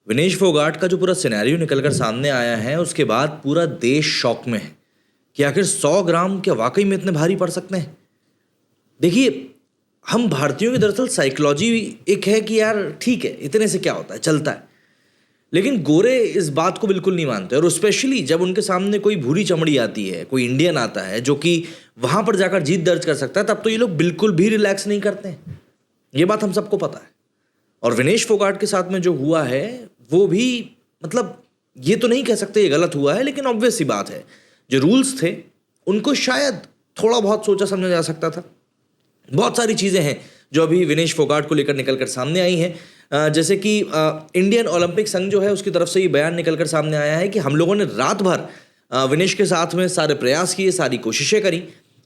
विनेश फोगाट का जो पूरा सिनेरियो निकल कर सामने आया है उसके बाद पूरा देश शॉक में है कि आखिर 100 ग्राम क्या वाकई में इतने भारी पड़ सकते हैं। देखिए, हम भारतीयों की दरअसल साइकोलॉजी एक है कि यार ठीक है, इतने से क्या होता है, चलता है। लेकिन गोरे इस बात को बिल्कुल नहीं मानते, और स्पेशली जब उनके सामने कोई भूरी चमड़ी आती है, कोई इंडियन आता है जो कि वहां पर जाकर जीत दर्ज कर सकता है, तब तो ये लोग बिल्कुल भी रिलैक्स नहीं करते हैं। ये बात हम सबको पता है। और विनेश फोगाट के साथ में जो हुआ है वो भी, मतलब ये तो नहीं कह सकते ये गलत हुआ है, लेकिन ऑब्वियस सी बात है जो रूल्स थे उनको शायद थोड़ा बहुत सोचा समझा जा सकता था। बहुत सारी चीज़ें हैं जो अभी विनेश फोगाट को लेकर निकल कर सामने आई हैं, जैसे कि इंडियन ओलंपिक संघ जो है उसकी तरफ से ये बयान निकल कर सामने आया है कि हम लोगों ने रात भर विनेश के साथ में सारे प्रयास किए, सारी कोशिशें करी,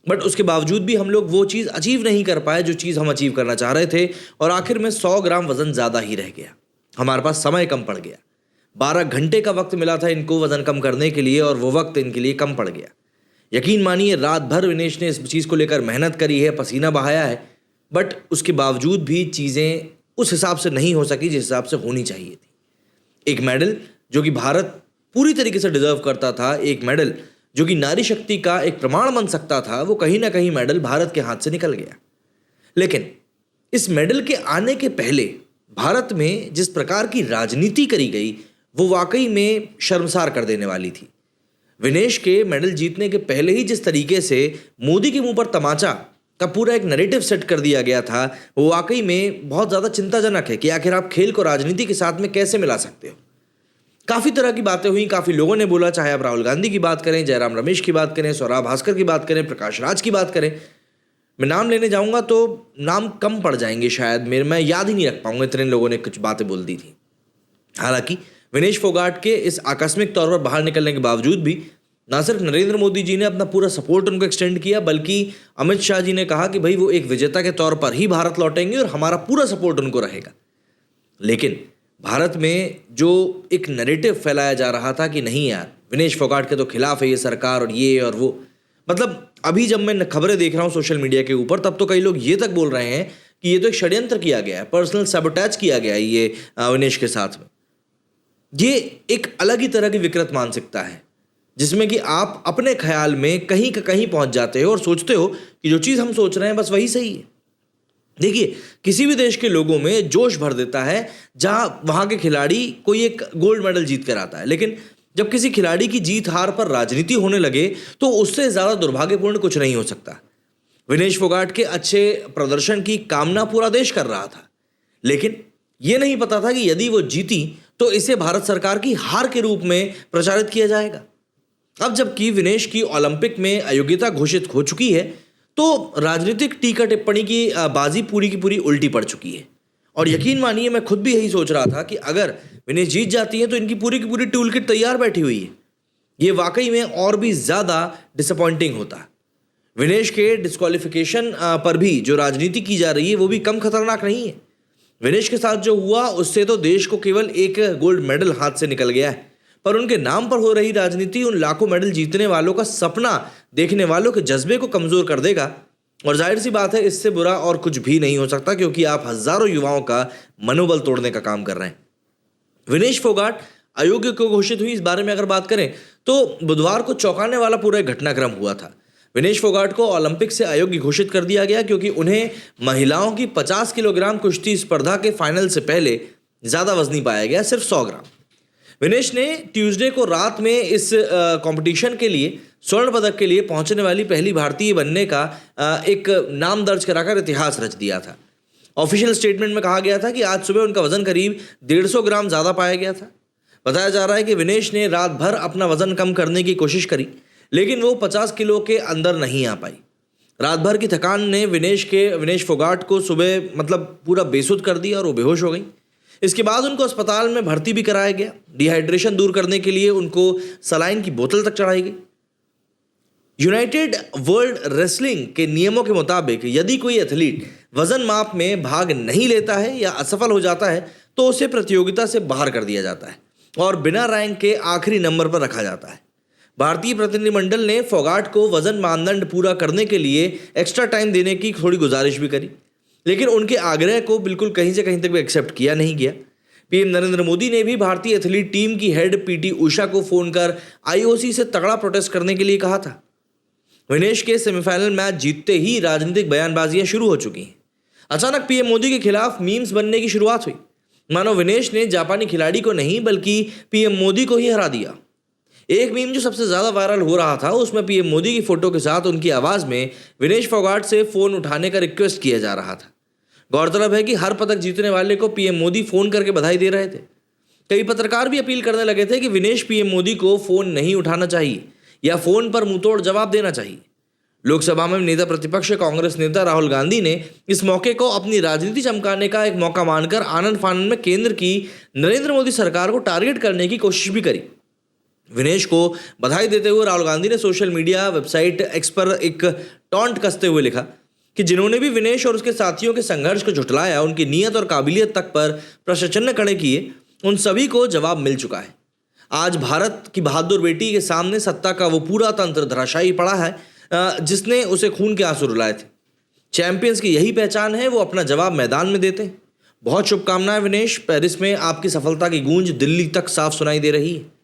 बट उसके बावजूद भी हम लोग वो चीज़ अचीव नहीं कर पाए जो चीज़ हम अचीव करना चाह रहे थे, और आखिर में 100 ग्राम वजन ज़्यादा ही रह गया। हमारे पास समय कम पड़ गया। 12 घंटे का वक्त मिला था इनको वजन कम करने के लिए, और वो वक्त इनके लिए कम पड़ गया। यकीन मानिए, रात भर विनेश ने इस चीज़ को लेकर मेहनत करी है, पसीना बहाया है, बट उसके बावजूद भी चीज़ें उस हिसाब से नहीं हो सकी जिस हिसाब से होनी चाहिए थी। एक मेडल जो कि भारत पूरी तरीके से डिजर्व करता था, एक मेडल जो कि नारी शक्ति का एक प्रमाण बन सकता था, वो कहीं ना कहीं मेडल भारत के हाथ से निकल गया। लेकिन इस मेडल के आने के पहले भारत में जिस प्रकार की राजनीति करी गई वो वाकई में शर्मसार कर देने वाली थी। विनेश के मेडल जीतने के पहले ही जिस तरीके से मोदी के मुंह पर तमाचा का पूरा एक नैरेटिव सेट कर दिया गया था, वो वाकई में बहुत ज़्यादा चिंताजनक है कि आखिर आप खेल को राजनीति के साथ में कैसे मिला सकते हो। काफ़ी तरह की बातें हुई, काफ़ी लोगों ने बोला, चाहे आप राहुल गांधी की बात करें, जयराम रमेश की बात करें, स्वरा भास्कर की बात करें, प्रकाश राज की बात करें। मैं नाम लेने जाऊंगा तो नाम कम पड़ जाएंगे शायद मेरे, मैं याद ही नहीं रख पाऊंगा, इतने लोगों ने कुछ बातें बोल दी थी। हालांकि विनेश फोगाट के इस आकस्मिक तौर पर बाहर निकलने के बावजूद भी ना सिर्फ नरेंद्र मोदी जी ने अपना पूरा सपोर्ट उनको एक्सटेंड किया, बल्कि अमित शाह जी ने कहा कि भाई वो एक विजेता के तौर पर ही भारत लौटेंगे और हमारा पूरा सपोर्ट उनको रहेगा। लेकिन भारत में जो एक नैरेटिव फैलाया जा रहा था कि नहीं यार, विनेश फोगाट के तो खिलाफ है ये सरकार और ये और वो, मतलब अभी जब मैं खबरें देख रहा हूँ सोशल मीडिया के ऊपर, तब तो कई लोग ये तक बोल रहे हैं कि ये तो एक षड्यंत्र किया गया है, पर्सनल सैबोटेज किया गया है ये विनेश के साथ में। ये एक अलग ही तरह की विकृत मानसिकता है जिसमें कि आप अपने ख्याल में कहीं का कहीं पहुंच जाते हो और सोचते हो कि जो चीज़ हम सोच रहे हैं बस वही सही है। देखिए, किसी भी देश के लोगों में जोश भर देता है जहां वहां के खिलाड़ी कोई एक गोल्ड मेडल जीत कर आता है, लेकिन जब किसी खिलाड़ी की जीत हार पर राजनीति होने लगे तो उससे ज्यादा दुर्भाग्यपूर्ण कुछ नहीं हो सकता। विनेश फोगाट के अच्छे प्रदर्शन की कामना पूरा देश कर रहा था, लेकिन यह नहीं पता था कि यदि वो जीती तो इसे भारत सरकार की हार के रूप में प्रचारित किया जाएगा। अब जबकि विनेश की ओलंपिक में अयोग्यता घोषित हो चुकी है तो राजनीतिक टीका टिप्पणी की बाजी पूरी की पूरी उल्टी पड़ चुकी है। और यकीन मानिए, मैं खुद भी यही सोच रहा था कि अगर विनेश जीत जाती है तो इनकी पूरी की पूरी टूल किट तैयार बैठी हुई है। ये वाकई में और भी ज़्यादा डिसअपॉइंटिंग होता। विनेश के डिस्क्वालिफिकेशन पर भी जो राजनीति की जा रही है वो भी कम खतरनाक नहीं है। विनेश के साथ जो हुआ उससे तो देश को केवल एक गोल्ड मेडल हाथ से निकल गया है, पर उनके नाम पर हो रही राजनीति उन लाखों मेडल जीतने वालों का सपना देखने वालों के जज्बे को कमज़ोर कर देगा। और जाहिर सी बात है, इससे बुरा और कुछ भी नहीं हो सकता, क्योंकि आप हजारों युवाओं का मनोबल तोड़ने का काम कर रहे हैं। विनेश फोगाट अयोग्य क्यों घोषित हुई, इस बारे में अगर बात करें तो बुधवार को चौंकाने वाला पूरा एक घटनाक्रम हुआ था। विनेश फोगाट को ओलंपिक से अयोग्य घोषित कर दिया गया क्योंकि उन्हें महिलाओं की 50 किलोग्राम कुश्ती स्पर्धा के फाइनल से पहले ज़्यादा वजनी पाया गया, सिर्फ 100 ग्राम। विनेश ने ट्यूसडे को रात में इस कंपटीशन के लिए स्वर्ण पदक के लिए पहुंचने वाली पहली भारतीय बनने का एक नाम दर्ज कराकर इतिहास रच दिया था। ऑफिशियल स्टेटमेंट में कहा गया था कि आज सुबह उनका वजन करीब 150 ग्राम ज़्यादा पाया गया था। बताया जा रहा है कि विनेश ने रात भर अपना वजन कम करने की कोशिश करी, लेकिन वो 50 किलो के अंदर नहीं आ पाई। रात भर की थकान ने विनेश फोगाट को सुबह मतलब पूरा बेसुध कर दिया और वो बेहोश हो गई। इसके बाद उनको अस्पताल में भर्ती भी कराया गया। डिहाइड्रेशन दूर करने के लिए उनको सलाइन की बोतल तक चढ़ाई गई। यूनाइटेड वर्ल्ड रेसलिंग के नियमों के मुताबिक यदि कोई एथलीट वजन माप में भाग नहीं लेता है या असफल हो जाता है तो उसे प्रतियोगिता से बाहर कर दिया जाता है और बिना रैंक के आखिरी नंबर पर रखा जाता है। भारतीय प्रतिनिधिमंडल ने फोगाट को वजन मानदंड पूरा करने के लिए एक्स्ट्रा टाइम देने की थोड़ी गुजारिश भी करी, लेकिन उनके आग्रह को बिल्कुल कहीं से कहीं तक भी एक्सेप्ट किया नहीं गया। पीएम नरेंद्र मोदी ने भी भारतीय एथलीट टीम की हेड पीटी उषा को फोन कर आईओसी से तगड़ा प्रोटेस्ट करने के लिए कहा था। विनेश के सेमीफाइनल मैच जीतते ही राजनीतिक बयानबाजियां शुरू हो चुकी हैं। अचानक पीएम मोदी के खिलाफ मीम्स बनने की शुरुआत हुई, मानो विनेश ने जापानी खिलाड़ी को नहीं बल्कि पीएम मोदी को ही हरा दिया। एक मीम जो सबसे ज्यादा वायरल हो रहा था उसमें पीएम मोदी की फोटो के साथ उनकी आवाज में विनेश फोगाट से फोन उठाने का रिक्वेस्ट किया जा रहा था। गौरतलब है कि हर पदक जीतने वाले को पीएम मोदी फोन करके बधाई दे रहे थे। कई पत्रकार भी अपील करने लगे थे कि विनेश पीएम मोदी को फोन नहीं उठाना चाहिए या फोन पर मुंहतोड़ जवाब देना चाहिए। लोकसभा में नेता प्रतिपक्ष कांग्रेस नेता राहुल गांधी ने इस मौके को अपनी राजनीति चमकाने का एक मौका मानकर आनंद फानंद में केंद्र की नरेंद्र मोदी सरकार को टारगेट करने की कोशिश भी करी। विनेश को बधाई देते हुए राहुल गांधी ने सोशल मीडिया वेबसाइट एक्स पर एक टॉन्ट कसते हुए लिखा कि जिन्होंने भी विनेश और उसके साथियों के संघर्ष को झुठलाया, उनकी नीयत और काबिलियत तक पर प्रश्न चिन्ह खड़े किए, उन सभी को जवाब मिल चुका है। आज भारत की बहादुर बेटी के सामने सत्ता का वो पूरा तंत्र धराशायी पड़ा है जिसने उसे खून के आंसू रुलाए थे। चैंपियंस की यही पहचान है, वो अपना जवाब मैदान में देते हैं। बहुत शुभकामनाएं विनेश, पेरिस में आपकी सफलता की गूंज दिल्ली तक साफ सुनाई दे रही है।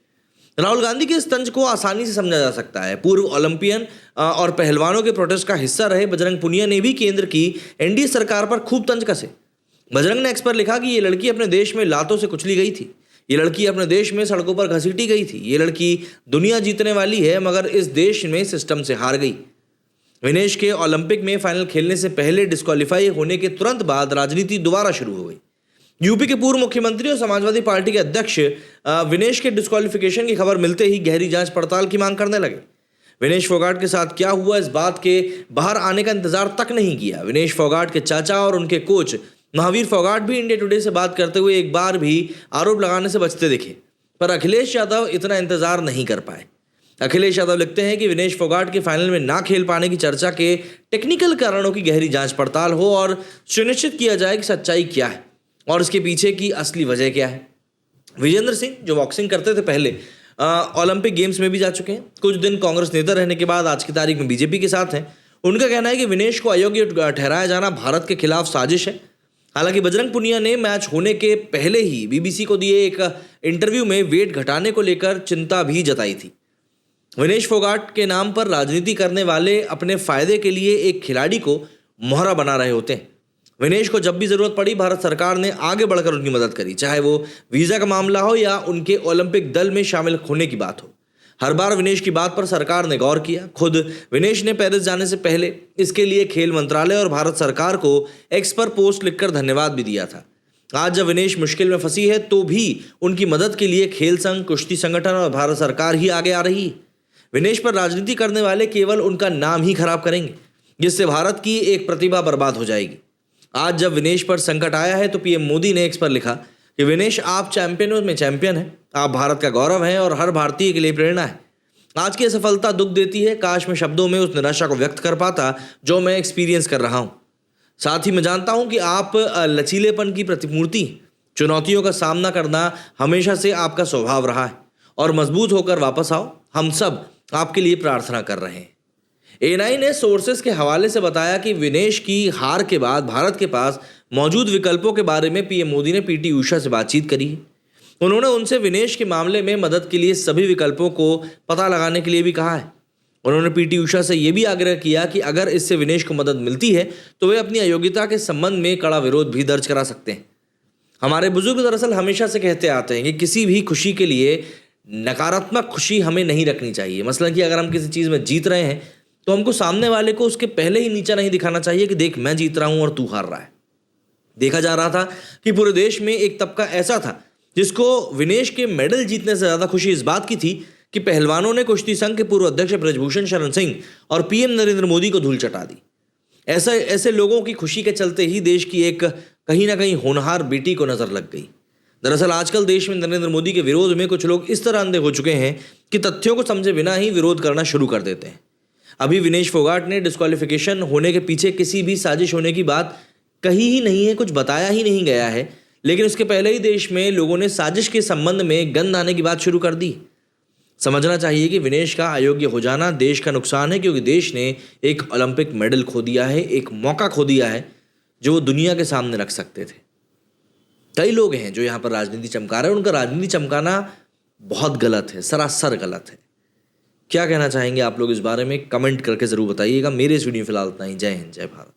राहुल गांधी के इस तंज को आसानी से समझा जा सकता है। पूर्व ओलंपियन और पहलवानों के प्रोटेस्ट का हिस्सा रहे बजरंग पुनिया ने भी केंद्र की एनडीए सरकार पर खूब तंज कसे। बजरंग ने एक्स पर लिखा कि ये लड़की अपने देश में लातों से कुचली गई थी, ये लड़की अपने देश में सड़कों पर घसीटी गई थी, ये लड़की दुनिया जीतने वाली है मगर इस देश में सिस्टम से हार गई। विनेश के ओलंपिक में फाइनल खेलने से पहले डिस्क्वालीफाई होने के तुरंत बाद राजनीति दोबारा शुरू हो गई। यूपी के पूर्व मुख्यमंत्री और समाजवादी पार्टी के अध्यक्ष विनेश के डिस्क्वालिफिकेशन की खबर मिलते ही गहरी जांच पड़ताल की मांग करने लगे। विनेश फोगाट के साथ क्या हुआ, इस बात के बाहर आने का इंतजार तक नहीं किया। विनेश फोगाट के चाचा और उनके कोच महावीर फोगाट भी इंडिया टुडे से बात करते हुए एक बार भी आरोप लगाने से बचते दिखे, पर अखिलेश यादव इतना इंतजार नहीं कर पाए। अखिलेश यादव लिखते हैं कि विनेश फोगाट के फाइनल में ना खेल पाने की चर्चा के टेक्निकल कारणों की गहरी जांच पड़ताल हो और सुनिश्चित किया जाए कि सच्चाई क्या है और इसके पीछे की असली वजह क्या है। विजेंद्र सिंह जो बॉक्सिंग करते थे पहले, ओलंपिक गेम्स में भी जा चुके हैं। कुछ दिन कांग्रेस नेता रहने के बाद आज की तारीख में बीजेपी के साथ हैं। उनका कहना है कि विनेश को अयोग्य ठहराया जाना भारत के खिलाफ साजिश है। हालांकि बजरंग पुनिया ने मैच होने के पहले ही बीबीसी को दिए एक इंटरव्यू में वेट घटाने को लेकर चिंता भी जताई थी। विनेश फोगाट के नाम पर राजनीति करने वाले अपने फायदे के लिए एक खिलाड़ी को मोहरा बना रहे होते हैं। विनेश को जब भी जरूरत पड़ी भारत सरकार ने आगे बढ़कर उनकी मदद करी, चाहे वो वीजा का मामला हो या उनके ओलंपिक दल में शामिल होने की बात हो। हर बार विनेश की बात पर सरकार ने गौर किया। खुद विनेश ने पेरिस जाने से पहले इसके लिए खेल मंत्रालय और भारत सरकार को एक्स पर पोस्ट लिखकर धन्यवाद भी दिया था। आज जब विनेश मुश्किल में फंसी है तो भी उनकी मदद के लिए खेल संघ, कुश्ती संगठन और भारत सरकार ही आगे आ रही है। विनेश पर राजनीति करने वाले केवल उनका नाम ही खराब करेंगे, जिससे भारत की एक प्रतिभा बर्बाद हो जाएगी। आज जब विनेश पर संकट आया है तो पीएम मोदी ने एक्स पर लिखा कि विनेश, आप चैंपियनों में चैंपियन हैं, आप भारत का गौरव हैं और हर भारतीय के लिए प्रेरणा है। आज की असफलता दुख देती है। काश मैं शब्दों में उस निराशा को व्यक्त कर पाता जो मैं एक्सपीरियंस कर रहा हूँ। साथ ही मैं जानता हूँ कि आप लचीलेपन की प्रतिमूर्ति। चुनौतियों का सामना करना हमेशा से आपका स्वभाव रहा है और मजबूत होकर वापस आओ। हम सब आपके लिए प्रार्थना कर रहे हैं। एएनआई ने सोर्सेस के हवाले से बताया कि विनेश की हार के बाद भारत के पास मौजूद विकल्पों के बारे में पीएम मोदी ने पीटी उषा से बातचीत करी है। उन्होंने उनसे विनेश के मामले में मदद के लिए सभी विकल्पों को पता लगाने के लिए भी कहा है। उन्होंने पीटी उषा से यह भी आग्रह किया कि अगर इससे विनेश को मदद मिलती है तो वे अपनी अयोग्यता के संबंध में कड़ा विरोध भी दर्ज करा सकते हैं। हमारे बुजुर्ग दरअसल हमेशा से कहते आते हैं कि किसी भी खुशी के लिए नकारात्मक खुशी हमें नहीं रखनी चाहिए। मसलन कि अगर हम किसी चीज़ में जीत रहे हैं तो हमको सामने वाले को उसके पहले ही नीचा नहीं दिखाना चाहिए कि देख मैं जीत रहा हूं और तू हार रहा है। देखा जा रहा था कि पूरे देश में एक तबका ऐसा था जिसको विनेश के मेडल जीतने से ज़्यादा खुशी इस बात की थी कि पहलवानों ने कुश्ती संघ के पूर्व अध्यक्ष बृजभूषण शरण सिंह और पीएम नरेंद्र मोदी को धूल चटा दी। ऐसे लोगों की खुशी के चलते ही देश की एक कहीं ना कहीं होनहार बेटी को नजर लग गई। दरअसल आजकल देश में नरेंद्र मोदी के विरोध में कुछ लोग इस तरह अंधे हो चुके हैं कि तथ्यों को समझे बिना ही विरोध करना शुरू कर देते हैं। अभी विनेश फोगाट ने डिस्क्वालिफिकेशन होने के पीछे किसी भी साजिश होने की बात कही ही नहीं है, कुछ बताया ही नहीं गया है, लेकिन उसके पहले ही देश में लोगों ने साजिश के संबंध में गंद आने की बात शुरू कर दी। समझना चाहिए कि विनेश का अयोग्य हो जाना देश का नुकसान है, क्योंकि देश ने एक ओलंपिक मेडल खो दिया है, एक मौका खो दिया है जो वो दुनिया के सामने रख सकते थे। कई लोग हैं जो यहाँ पर राजनीति चमका रहे हैं, उनका राजनीति चमकाना बहुत गलत है, सरासर गलत है। क्या कहना चाहेंगे आप लोग इस बारे में? कमेंट करके ज़रूर बताइएगा। मेरे इस वीडियो में फिलहाल इतना ही। जय हिंद, जय भारत।